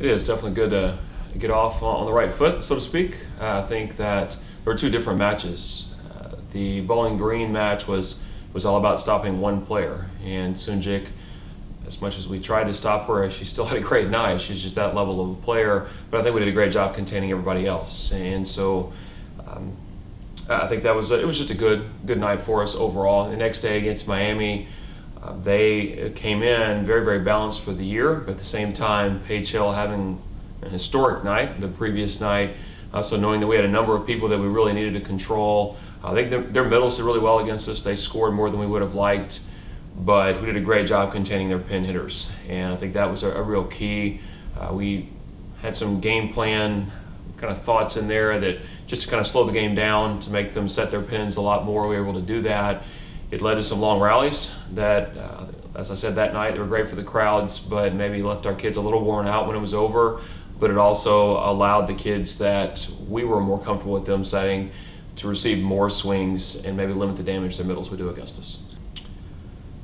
It is definitely good to get off on the right foot, so to speak. I think that there were two different matches. The Bowling Green match was all about stopping one player, and Sunjik, as much as we tried to stop her, she still had a great night. She's just that level of a player, but I think we did a great job containing everybody else. And so I think it was just a good night for us overall. The next day against Miami, they came in very, very balanced for the year, but at the same time, Page Hill having an historic night the previous night. So knowing that we had a number of people that we really needed to control. I think their middles did really well against us. They scored more than we would have liked, but we did a great job containing their pin hitters. And I think that was a real key. We had some game plan kind of thoughts in there that just to kind of slow the game down, to make them set their pins a lot more. We were able to do that. It led to some long rallies that, as I said that night, they were great for the crowds, but maybe left our kids a little worn out when it was over. But it also allowed the kids that we were more comfortable with them setting to receive more swings and maybe limit the damage their middles would do against us.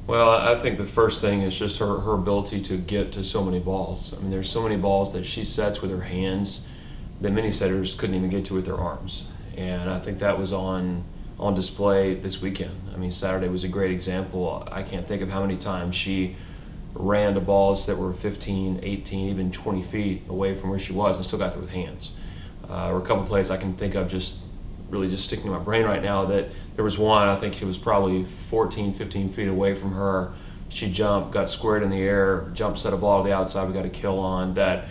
Well, I think the first thing is just her ability to get to so many balls. I mean, there's so many balls that she sets with her hands that many setters couldn't even get to with their arms. And I think that was on display this weekend. I mean, Saturday was a great example. I can't think of how many times she ran to balls that were 15, 18, even 20 feet away from where she was and still got there with hands. There were a couple plays I can think of just sticking in my brain right now. That there was one, I think it was probably 14, 15 feet away from her. She jumped, got squared in the air, jumped, set a ball to the outside, we got a kill on. That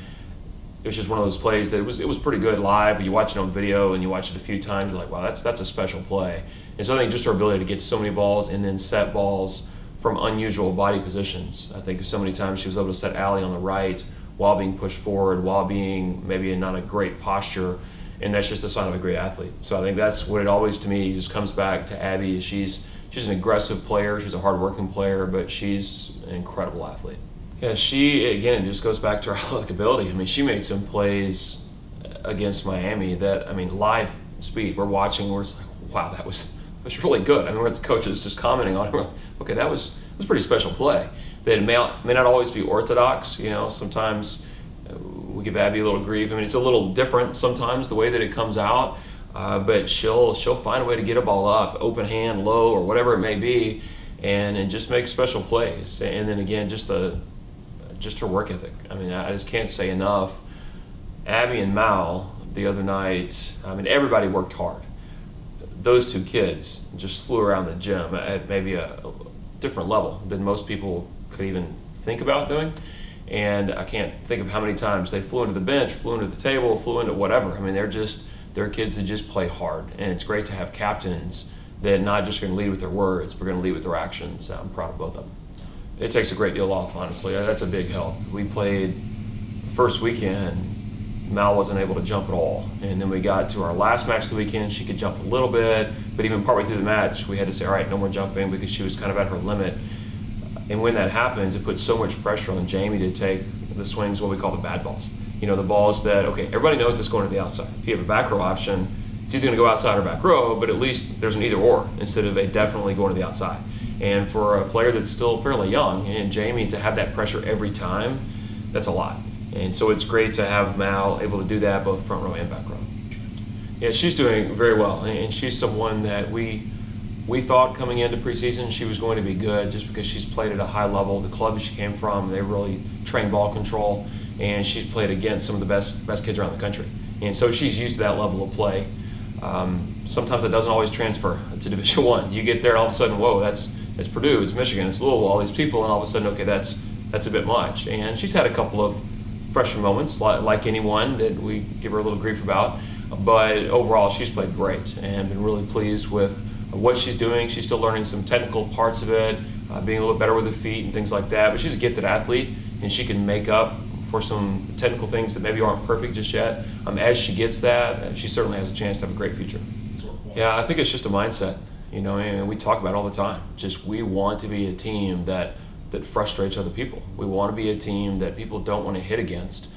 it was just one of those plays that it was pretty good live, but you watch it on video and you watch it a few times, you're like, wow, that's a special play. And so I think just her ability to get to so many balls and then set balls from unusual body positions. I think so many times she was able to set Allie on the right while being pushed forward, while being maybe in not a great posture, and that's just a sign of a great athlete. So I think that's what it always, to me, just comes back to Abby. She's an aggressive player, she's a hard-working player, but she's an incredible athlete. Yeah, she, again, it just goes back to her athletic ability. I mean, she made some plays against Miami that, I mean, live speed, we're watching, we're just like, wow, that was really good. I mean, we're as coaches just commenting on it, we're like, okay, that was a pretty special play. That may not always be orthodox, you know, sometimes we give Abby a little grief. I mean, it's a little different sometimes the way that it comes out, but she'll find a way to get a ball up, open hand, low, or whatever it may be, and just make special plays. And then again, just her work ethic. I mean, I just can't say enough. Abby and Mal the other night, I mean, everybody worked hard. Those two kids just flew around the gym at maybe a different level than most people could even think about doing. And I can't think of how many times they flew into the bench, flew into the table, flew into whatever. I mean, they're kids that just play hard. And it's great to have captains that not just going to lead with their words, but going to lead with their actions. I'm proud of both of them. It takes a great deal off, honestly. That's a big help. We played the first weekend, Mal wasn't able to jump at all. And then we got to our last match of the weekend, she could jump a little bit, but even partway through the match, we had to say, all right, no more jumping, because she was kind of at her limit. And when that happens, it puts so much pressure on Jaime to take the swings, what we call the bad balls. You know, the balls that, okay, everybody knows it's going to the outside. If you have a back row option, it's either going to go outside or back row, but at least there's an either or instead of a definitely going to the outside. And for a player that's still fairly young, and Jaime, to have that pressure every time, that's a lot. And so it's great to have Mal able to do that both front row and back row. Yeah, she's doing very well, and she's someone that we thought coming into preseason she was going to be good just because she's played at a high level. The club she came from, they really train ball control, and she's played against some of the best kids around the country. And so she's used to that level of play. Sometimes it doesn't always transfer to Division I. You get there and all of a sudden, whoa, it's Purdue, it's Michigan, it's Louisville, all these people, and all of a sudden, okay, that's a bit much. And she's had a couple of freshman moments, like anyone, that we give her a little grief about. But overall, she's played great and been really pleased with what she's doing. She's still learning some technical parts of it, being a little better with her feet and things like that. But she's a gifted athlete, and she can make up for some technical things that maybe aren't perfect just yet. As she gets that, she certainly has a chance to have a great future. Yeah, I think it's just a mindset, you know, and we talk about it all the time. Just we want to be a team that frustrates other people. We want to be a team that people don't want to hit against.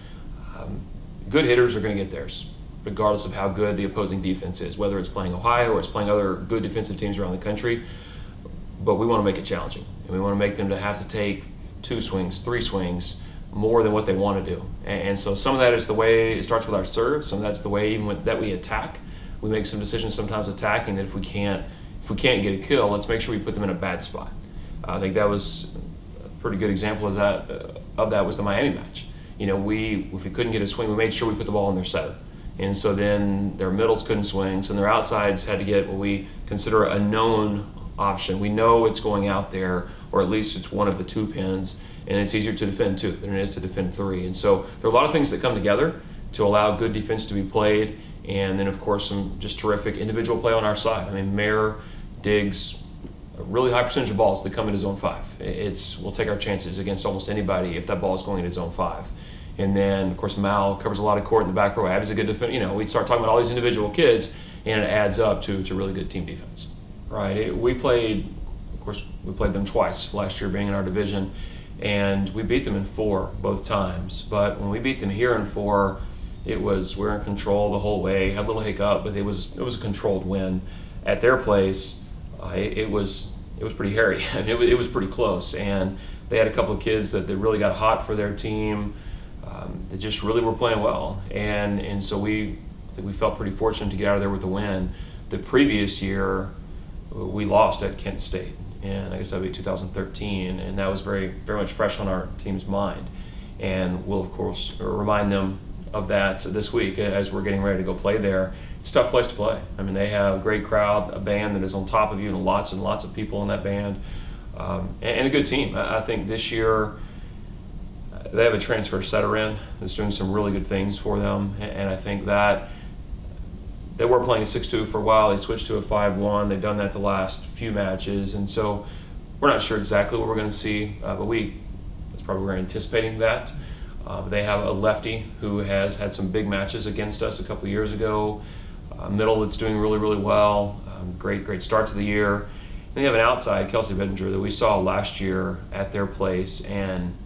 Good hitters are going to get theirs, regardless of how good the opposing defense is, whether it's playing Ohio or it's playing other good defensive teams around the country. But we want to make it challenging, and we want to make them to have to take 2 swings, 3 swings, more than what they want to do. And so some of that is the way it starts with our serve. Some of that's the way even that we attack. We make some decisions sometimes attacking that if we can't get a kill, let's make sure we put them in a bad spot. I think that was a pretty good example of that was the Miami match. If we couldn't get a swing, we made sure we put the ball in their setter. And so then their middles couldn't swing, so their outsides had to get what we consider a known option. We know it's going out there, or at least it's one of the 2 pins, and it's easier to defend 2 than it is to defend 3. And so there are a lot of things that come together to allow good defense to be played, and then of course some just terrific individual play on our side. I mean, Mayer digs a really high percentage of balls that come into zone 5. We'll take our chances against almost anybody if that ball is going into zone 5. And then, of course, Mal covers a lot of court in the back row. Abby's a good defender. We start talking about all these individual kids, and it adds up to really good team defense. Right? We played them twice last year, being in our division, and we beat them in 4 both times. But when we beat them here in 4, we're in control the whole way. Had a little hiccup, but it was a controlled win. At their place, it was pretty hairy. I mean, it was pretty close, and they had a couple of kids that really got hot for their team. They just really were playing well, and so I think we felt pretty fortunate to get out of there with the win. The previous year, we lost at Kent State, and I guess that would be 2013, and that was very, very much fresh on our team's mind. And we'll, of course, remind them of that this week as we're getting ready to go play there. It's a tough place to play. I mean, they have a great crowd, a band that is on top of you, and lots of people in that band, and a good team. I think this year, they have a transfer setter in that's doing some really good things for them, and I think that they were playing a 6-2 for a while. They switched to a 5-1. They've done that the last few matches, and so we're not sure exactly what we're going to see, but that's probably we're anticipating that. They have a lefty who has had some big matches against us a couple of years ago. Middle that's doing really, really well. Great starts of the year. And they have an outside, Kelsey Bettinger, that we saw last year at their place, and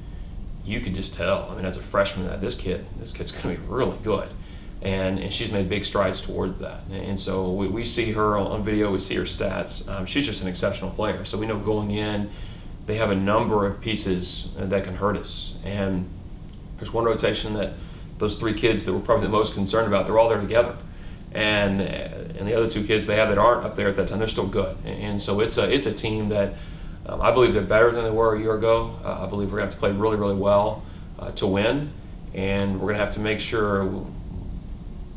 you could just tell, I mean, as a freshman, that this kid's going to be really good. And she's made big strides toward that. And so we see her on video, we see her stats. She's just an exceptional player. So we know going in, they have a number of pieces that can hurt us. And there's one rotation that those 3 kids that we're probably the most concerned about, they're all there together. And the other 2 kids they have that aren't up there at that time, they're still good. And so it's a team that I believe they're better than they were a year ago. I believe we're going to have to play really, really well to win. And we're going to have to make sure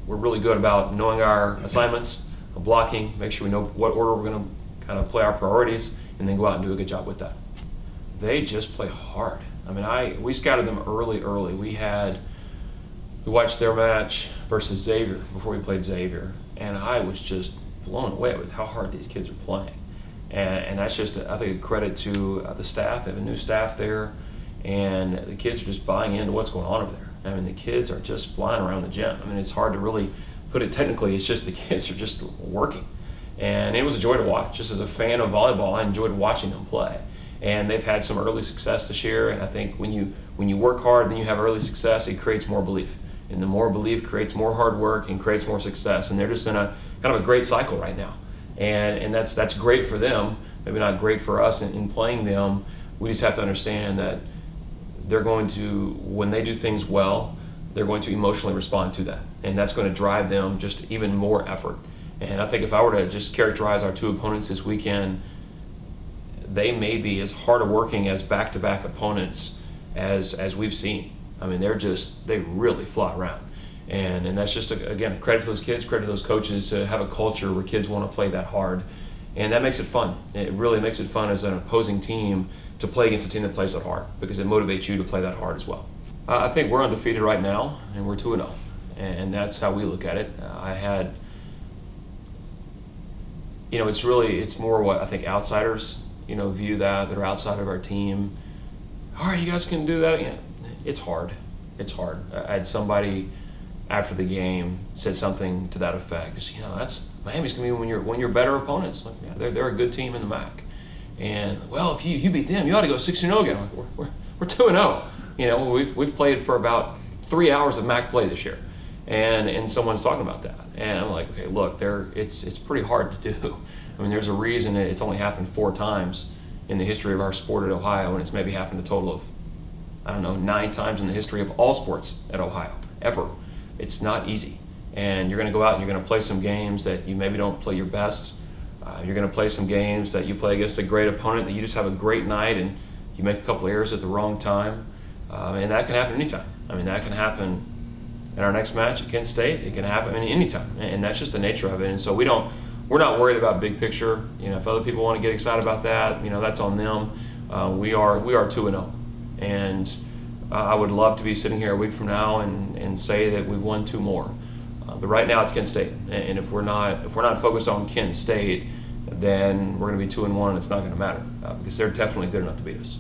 we're really good about knowing our assignments, blocking, make sure we know what order we're going to kind of play our priorities, and then go out and do a good job with that. They just play hard. I mean, we scouted them early. We watched their match versus Xavier before we played Xavier, and I was just blown away with how hard these kids are playing. And that's just, I think, a credit to the staff. They have a new staff there, and the kids are just buying into what's going on over there. I mean, the kids are just flying around the gym. I mean, it's hard to really put it technically. It's just the kids are just working. And it was a joy to watch. Just as a fan of volleyball, I enjoyed watching them play. And they've had some early success this year, and I think when you work hard, then you have early success, it creates more belief. And the more belief creates more hard work and creates more success. And they're just in a kind of a great cycle right now. And that's great for them, maybe not great for us in playing them. We just have to understand that they're going to, when they do things well, they're going to emotionally respond to that. And that's going to drive them just even more effort. And I think if I were to just characterize our 2 opponents this weekend, they may be as hard working as back-to-back opponents as we've seen. I mean, they really fly around. And that's just, again, credit to those kids, credit to those coaches to have a culture where kids want to play that hard. And that makes it fun. It really makes it fun as an opposing team to play against a team that plays that hard, because it motivates you to play that hard as well. I think we're undefeated right now, and we're 2-0. And that's how we look at it. It's more what I think outsiders, view that are outside of our team. All right, you guys can do that again. It's hard. I had somebody after the game said something to that effect. That's Miami's gonna be when you're better opponents. Like, yeah, they're a good team in the MAC. And well, if you beat them, you ought to go 6-0 again. We're 2-0. We've played for about 3 hours of MAC play this year, and someone's talking about that. And I'm like, okay, look, it's pretty hard to do. I mean, there's a reason it's only happened 4 times in the history of our sport at Ohio, and it's maybe happened a total of I don't know, 9 times in the history of all sports at Ohio, ever. It's not easy. And you're going to go out and you're going to play some games that you maybe don't play your best. You're going to play some games that you play against a great opponent that you just have a great night and you make a couple errors at the wrong time. And that can happen anytime. I mean, that can happen in our next match at Kent State. It can happen anytime. And that's just the nature of it. And so we're not worried about big picture. If other people want to get excited about that, that's on them. We are 2-0. And I would love to be sitting here a week from now and say that we've won 2 more. But right now it's Kent State, and if we're not focused on Kent State, then we're going to be 2-1, and it's not going to matter because they're definitely good enough to beat us.